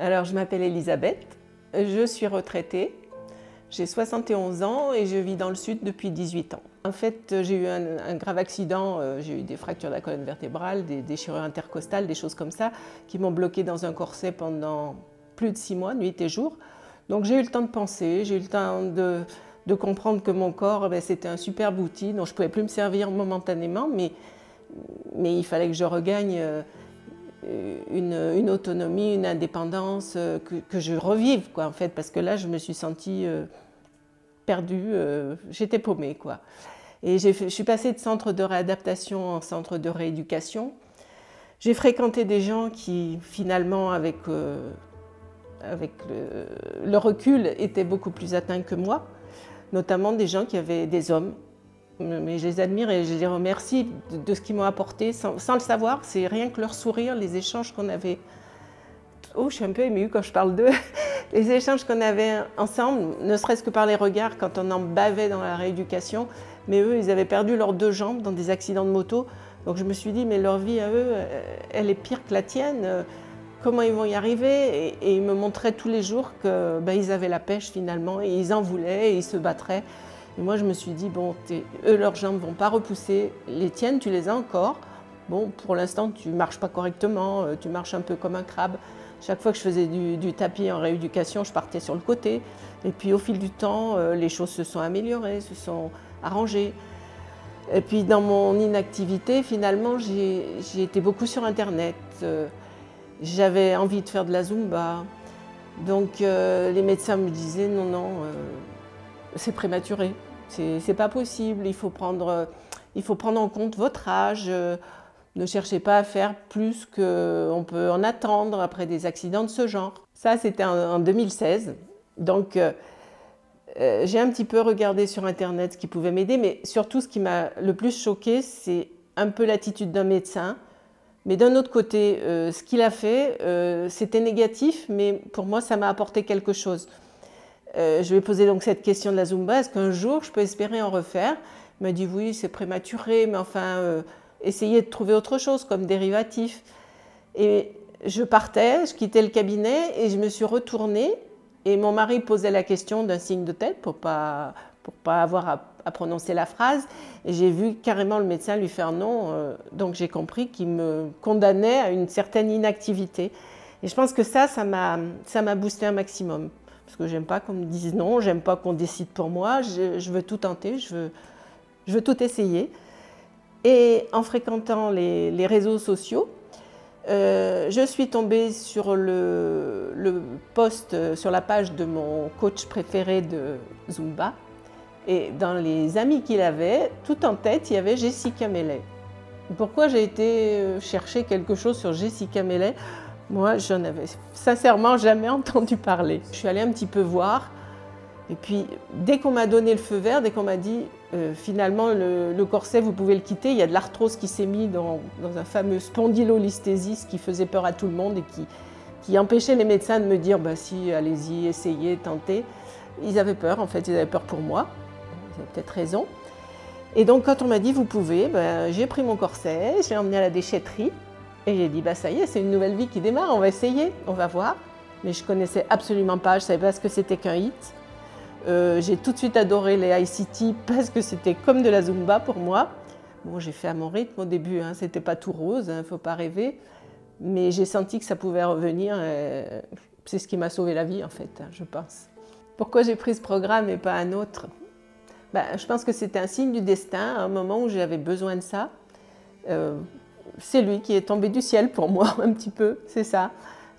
Alors, je m'appelle Elisabeth, je suis retraitée, j'ai 71 ans et je vis dans le sud depuis 18 ans. En fait, j'ai eu un grave accident, j'ai eu des fractures de la colonne vertébrale, des déchirures intercostales, des choses comme ça, qui m'ont bloquée dans un corset pendant plus de 6 mois, nuit et jour. Donc j'ai eu le temps de penser, j'ai eu le temps de comprendre que mon corps, c'était un superbe outil dont je ne pouvais plus me servir momentanément, mais il fallait que je regagne une autonomie, une indépendance, que je revive, quoi, en fait, parce que là, je me suis sentie perdue, j'étais paumée, quoi. Et je suis passée de centre de réadaptation en centre de rééducation. J'ai fréquenté des gens qui, finalement, avec le recul, étaient beaucoup plus atteints que moi, notamment des gens qui avaient des hommes. Mais je les admire et je les remercie de ce qu'ils m'ont apporté sans le savoir. C'est rien que leur sourire, les échanges qu'on avait. Oh, je suis un peu émue quand je parle d'eux. Les échanges qu'on avait ensemble, ne serait-ce que par les regards quand on en bavait dans la rééducation. Mais eux, ils avaient perdu leurs 2 jambes dans des accidents de moto. Donc je me suis dit, mais leur vie à eux, elle est pire que la tienne. Comment ils vont y arriver? Et ils me montraient tous les jours qu'ils avaient la pêche finalement, et ils en voulaient, et ils se battraient. Et moi, je me suis dit, bon, eux, leurs jambes ne vont pas repousser, les tiennes, tu les as encore. Bon, pour l'instant, tu ne marches pas correctement, tu marches un peu comme un crabe. Chaque fois que je faisais du tapis en rééducation, je partais sur le côté. Et puis, au fil du temps, les choses se sont améliorées, se sont arrangées. Et puis, dans mon inactivité, finalement, j'ai été beaucoup sur Internet. J'avais envie de faire de la Zumba. Donc, les médecins me disaient, non, non, c'est prématuré, c'est pas possible, il faut prendre en compte votre âge, ne cherchez pas à faire plus qu'on peut en attendre après des accidents de ce genre. Ça, c'était en 2016, donc j'ai un petit peu regardé sur Internet ce qui pouvait m'aider, mais surtout ce qui m'a le plus choqué, c'est un peu l'attitude d'un médecin. Mais d'un autre côté, ce qu'il a fait, c'était négatif, mais pour moi, ça m'a apporté quelque chose. Je lui ai posé donc cette question de la Zumba, est-ce qu'un jour je peux espérer en refaire? Il m'a dit oui, c'est prématuré, mais enfin, essayez de trouver autre chose comme dérivatif. Et je partais, je quittais le cabinet et je me suis retournée et mon mari posait la question d'un signe de tête pour pas avoir à prononcer la phrase. Et j'ai vu carrément le médecin lui faire non, donc j'ai compris qu'il me condamnait à une certaine inactivité. Et je pense que ça m'a boosté un maximum. Parce que j'aime pas qu'on me dise non, j'aime pas qu'on décide pour moi, je veux tout tenter, je veux tout essayer. Et en fréquentant les réseaux sociaux, je suis tombée sur le post sur la page de mon coach préféré de Zumba. Et dans les amis qu'il avait, tout en tête, il y avait Jessica Mellet. Pourquoi j'ai été chercher quelque chose sur Jessica Mellet? Moi, j'en avais sincèrement jamais entendu parler. Je suis allée un petit peu voir, et puis dès qu'on m'a donné le feu vert, dès qu'on m'a dit finalement le corset, vous pouvez le quitter, il y a de l'arthrose qui s'est mise dans un fameux spondylolisthésis qui faisait peur à tout le monde et qui empêchait les médecins de me dire bah si, allez-y, essayez, tentez. Ils avaient peur, en fait, ils avaient peur pour moi, ils avaient peut-être raison. Et donc quand on m'a dit vous pouvez, j'ai pris mon corset, je l'ai emmené à la déchetterie. Et j'ai dit, bah ça y est, c'est une nouvelle vie qui démarre, on va essayer, on va voir. Mais je ne connaissais absolument pas, je ne savais pas ce que c'était qu'un HIIT. J'ai tout de suite adoré les ICT parce que c'était comme de la Zumba pour moi. Bon, j'ai fait à mon rythme au début, hein, c'était pas tout rose, il ne faut pas rêver. Mais j'ai senti que ça pouvait revenir, c'est ce qui m'a sauvé la vie en fait, je pense. Pourquoi j'ai pris ce programme et pas un autre? Je pense que c'était un signe du destin, à un moment où j'avais besoin de ça. C'est lui qui est tombé du ciel pour moi, un petit peu, c'est ça.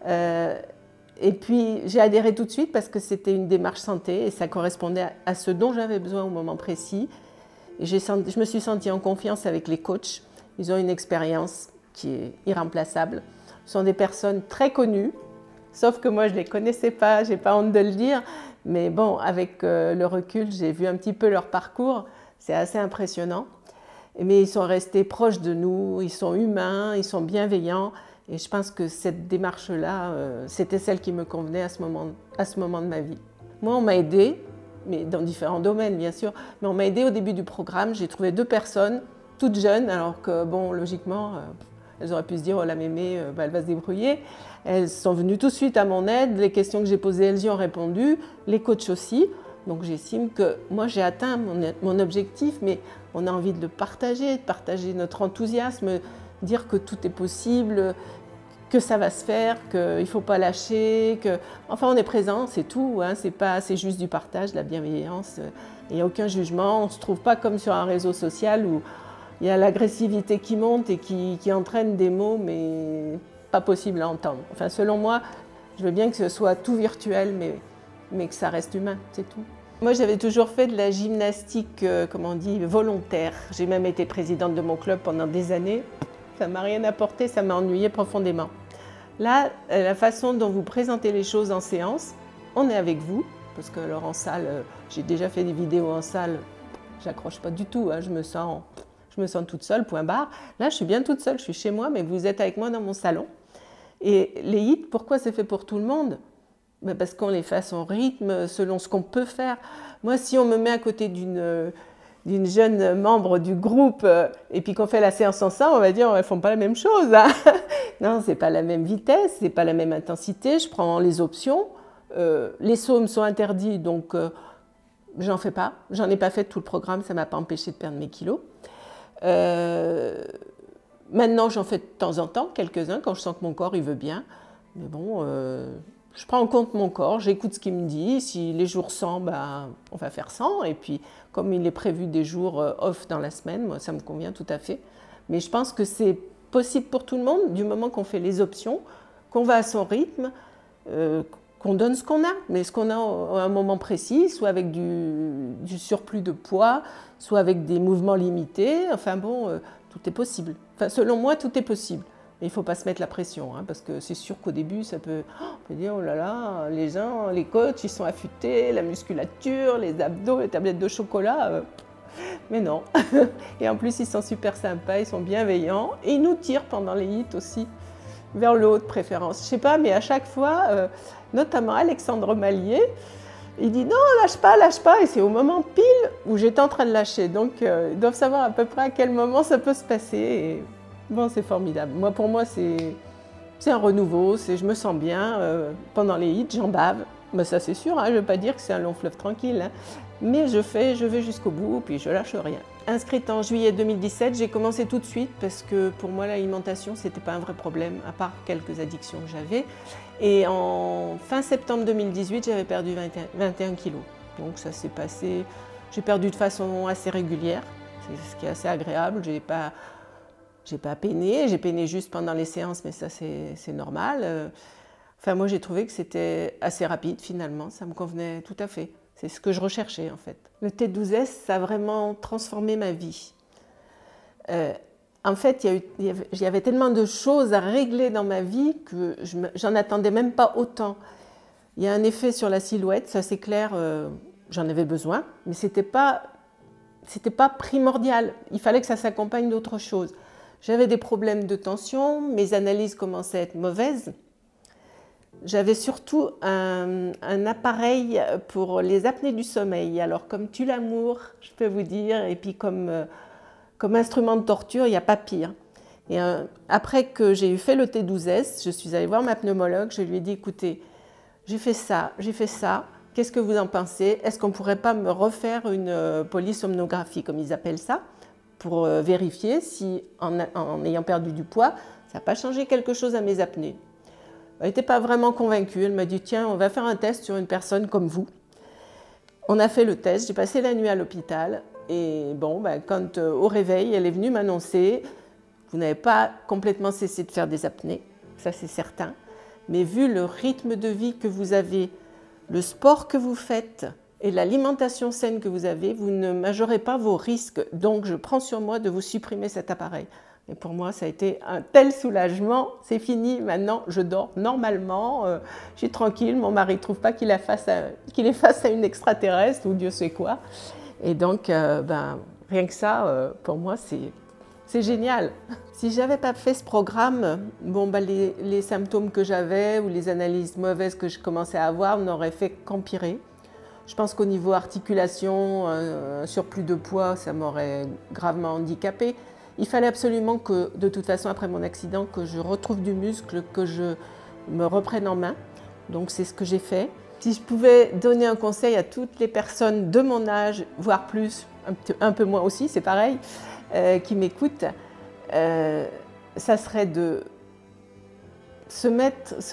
Et puis j'ai adhéré tout de suite parce que c'était une démarche santé et ça correspondait à ce dont j'avais besoin au moment précis. Et je me suis sentie en confiance avec les coachs. Ils ont une expérience qui est irremplaçable. Ce sont des personnes très connues, sauf que moi je ne les connaissais pas, je n'ai pas honte de le dire. Mais bon, avec le recul, j'ai vu un petit peu leur parcours, c'est assez impressionnant. Mais ils sont restés proches de nous, ils sont humains, ils sont bienveillants. Et je pense que cette démarche-là, c'était celle qui me convenait à ce moment de ma vie. Moi, on m'a aidée, mais dans différents domaines, bien sûr. Mais on m'a aidée au début du programme. J'ai trouvé 2 personnes, toutes jeunes, alors que, bon, logiquement, Elles auraient pu se dire, oh la mémé, elle va se débrouiller. Elles sont venues tout de suite à mon aide. Les questions que j'ai posées, elles y ont répondu. Les coachs aussi. Donc j'estime que moi j'ai atteint mon objectif, mais on a envie de le partager, de partager notre enthousiasme, dire que tout est possible, que ça va se faire, qu'il ne faut pas lâcher, enfin on est présent, c'est tout, hein, c'est juste du partage, de la bienveillance, il n'y a aucun jugement, on ne se trouve pas comme sur un réseau social où il y a l'agressivité qui monte et qui entraîne des mots, mais pas possible à entendre. Enfin selon moi, je veux bien que ce soit tout virtuel, mais que ça reste humain, c'est tout. Moi, j'avais toujours fait de la gymnastique, comment on dit, volontaire. J'ai même été présidente de mon club pendant des années. Ça ne m'a rien apporté, ça m'a ennuyée profondément. Là, la façon dont vous présentez les choses en séance, on est avec vous, parce que alors en salle, j'ai déjà fait des vidéos en salle, j'accroche pas du tout, hein, je me sens toute seule, point barre. Là, je suis bien toute seule, je suis chez moi, mais vous êtes avec moi dans mon salon. Et les hits, pourquoi c'est fait pour tout le monde ? Ben parce qu'on les fait à son rythme, selon ce qu'on peut faire. Moi, si on me met à côté d'une jeune membre du groupe et puis qu'on fait la séance ensemble, on va dire, elles ne font pas la même chose. Hein. Non, ce n'est pas la même vitesse, ce n'est pas la même intensité. Je prends les options. Les sauts me sont interdits, donc j'en fais pas. J'en ai pas fait tout le programme, ça ne m'a pas empêché de perdre mes kilos. Maintenant, j'en fais de temps en temps, quelques-uns, quand je sens que mon corps il veut bien. Mais bon, je prends en compte mon corps, j'écoute ce qu'il me dit. Si les jours 100, ben, on va faire 100. Et puis, comme il est prévu des jours off dans la semaine, moi, ça me convient tout à fait. Mais je pense que c'est possible pour tout le monde, du moment qu'on fait les options, qu'on va à son rythme, qu'on donne ce qu'on a. Mais ce qu'on a à un moment précis, soit avec du surplus de poids, soit avec des mouvements limités. Enfin bon, tout est possible. Enfin, selon moi, tout est possible. Mais il ne faut pas se mettre la pression, hein, parce que c'est sûr qu'au début, on peut dire, oh là là, les gens, les coachs, ils sont affûtés, la musculature, les abdos, les tablettes de chocolat. Mais non. Et en plus, ils sont super sympas, ils sont bienveillants. Et ils nous tirent pendant les hits aussi, vers le haut de préférence. Je ne sais pas, mais à chaque fois, notamment Alexandre Malier, il dit non, lâche pas. Et c'est au moment pile où j'étais en train de lâcher. Donc, ils doivent savoir à peu près à quel moment ça peut se passer. Et bon, c'est formidable. Moi, pour moi, c'est un renouveau. Je me sens bien. Pendant les hits, j'en bave. Mais ça, c'est sûr. Hein, je ne veux pas dire que c'est un long fleuve tranquille. Hein. Mais je vais jusqu'au bout, puis je lâche rien. Inscrite en juillet 2017, j'ai commencé tout de suite parce que pour moi, l'alimentation, ce n'était pas un vrai problème, à part quelques addictions que j'avais. Et en fin septembre 2018, j'avais perdu 21 kilos. Donc ça s'est passé, j'ai perdu de façon assez régulière, c'est ce qui est assez agréable. J'ai pas peiné, j'ai peiné juste pendant les séances, mais ça c'est normal. Enfin moi j'ai trouvé que c'était assez rapide finalement, ça me convenait tout à fait. C'est ce que je recherchais en fait. Le T12S, ça a vraiment transformé ma vie. En fait, il y avait tellement de choses à régler dans ma vie que j'en attendais même pas autant. Il y a un effet sur la silhouette, ça c'est clair, j'en avais besoin, mais c'était pas primordial. Il fallait que ça s'accompagne d'autre chose. J'avais des problèmes de tension, mes analyses commençaient à être mauvaises. J'avais surtout un appareil pour les apnées du sommeil. Alors comme tue l'amour, je peux vous dire, et puis comme instrument de torture, il n'y a pas pire. Et après que j'ai fait le T12S, je suis allée voir ma pneumologue, je lui ai dit, écoutez, j'ai fait ça, qu'est-ce que vous en pensez? Est-ce qu'on ne pourrait pas me refaire une polysomnographie, comme ils appellent ça, pour vérifier si, en ayant perdu du poids, ça n'a pas changé quelque chose à mes apnées? Elle n'était pas vraiment convaincue, elle m'a dit, tiens, on va faire un test sur une personne comme vous. On a fait le test, j'ai passé la nuit à l'hôpital. Et bon, ben, quand au réveil, elle est venue m'annoncer, vous n'avez pas complètement cessé de faire des apnées, ça c'est certain, mais vu le rythme de vie que vous avez, le sport que vous faites et l'alimentation saine que vous avez, vous ne majorez pas vos risques. Donc je prends sur moi de vous supprimer cet appareil. Et pour moi, ça a été un tel soulagement, c'est fini, maintenant je dors normalement, je suis tranquille, mon mari ne trouve pas qu'il est face à une extraterrestre ou Dieu sait quoi. Et donc, rien que ça, pour moi, c'est génial. Si je n'avais pas fait ce programme, bon, les symptômes que j'avais ou les analyses mauvaises que je commençais à avoir n'auraient fait qu'empirer. Je pense qu'au niveau articulation, surplus de poids, ça m'aurait gravement handicapée. Il fallait absolument que, de toute façon, après mon accident, que je retrouve du muscle, que je me reprenne en main. Donc c'est ce que j'ai fait. Si je pouvais donner un conseil à toutes les personnes de mon âge, voire plus, un peu moins aussi, c'est pareil, qui m'écoutent, ça serait de se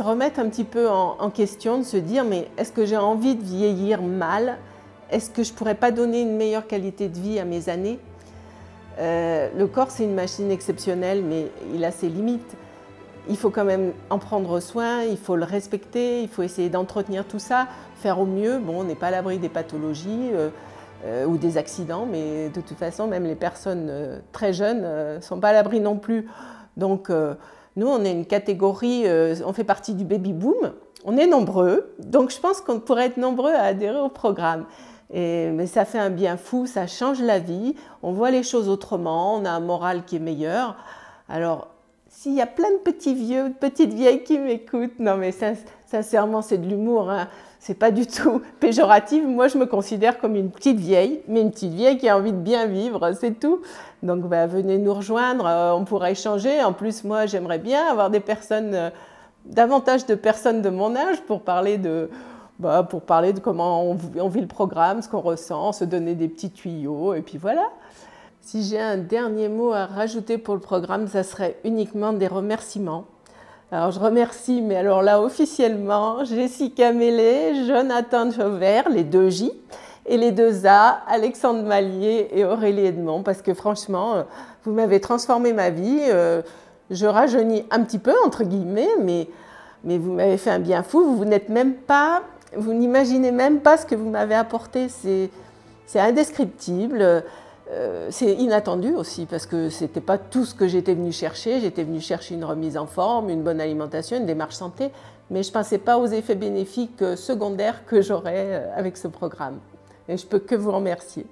remettre un petit peu en question, de se dire mais est-ce que j'ai envie de vieillir mal? Est-ce que je ne pourrais pas donner une meilleure qualité de vie à mes années? Le corps, c'est une machine exceptionnelle, mais il a ses limites. Il faut quand même en prendre soin, il faut le respecter, il faut essayer d'entretenir tout ça, faire au mieux. Bon, on n'est pas à l'abri des pathologies ou des accidents, mais de toute façon, même les personnes très jeunes ne sont pas à l'abri non plus. Donc, nous, on est une catégorie, on fait partie du baby-boom, on est nombreux, donc je pense qu'on pourrait être nombreux à adhérer au programme. Mais ça fait un bien fou, ça change la vie, on voit les choses autrement, on a un moral qui est meilleur. Alors, s'il y a plein de petits vieux, de petites vieilles qui m'écoutent, non mais sincèrement c'est de l'humour, hein. C'est pas du tout péjoratif. Moi je me considère comme une petite vieille, mais une petite vieille qui a envie de bien vivre, c'est tout. Donc venez nous rejoindre, on pourra échanger. En plus moi j'aimerais bien avoir des personnes, davantage de personnes de mon âge pour parler de comment on vit le programme, ce qu'on ressent, se donner des petits tuyaux et puis voilà. Si j'ai un dernier mot à rajouter pour le programme, ça serait uniquement des remerciements. Alors je remercie, mais alors là officiellement, Jessica Mellet, Jonathan Chauvert, les 2 J, et les 2 A, Alexandre Mallier et Aurélie Edmond, parce que franchement, vous m'avez transformé ma vie. Je rajeunis un petit peu, entre guillemets, mais vous m'avez fait un bien fou. Vous n'imaginez même pas ce que vous m'avez apporté. C'est indescriptible. C'est inattendu aussi parce que ce n'était pas tout ce que j'étais venue chercher. J'étais venue chercher une remise en forme, une bonne alimentation, une démarche santé, mais je ne pensais pas aux effets bénéfiques secondaires que j'aurais avec ce programme. Et je ne peux que vous remercier.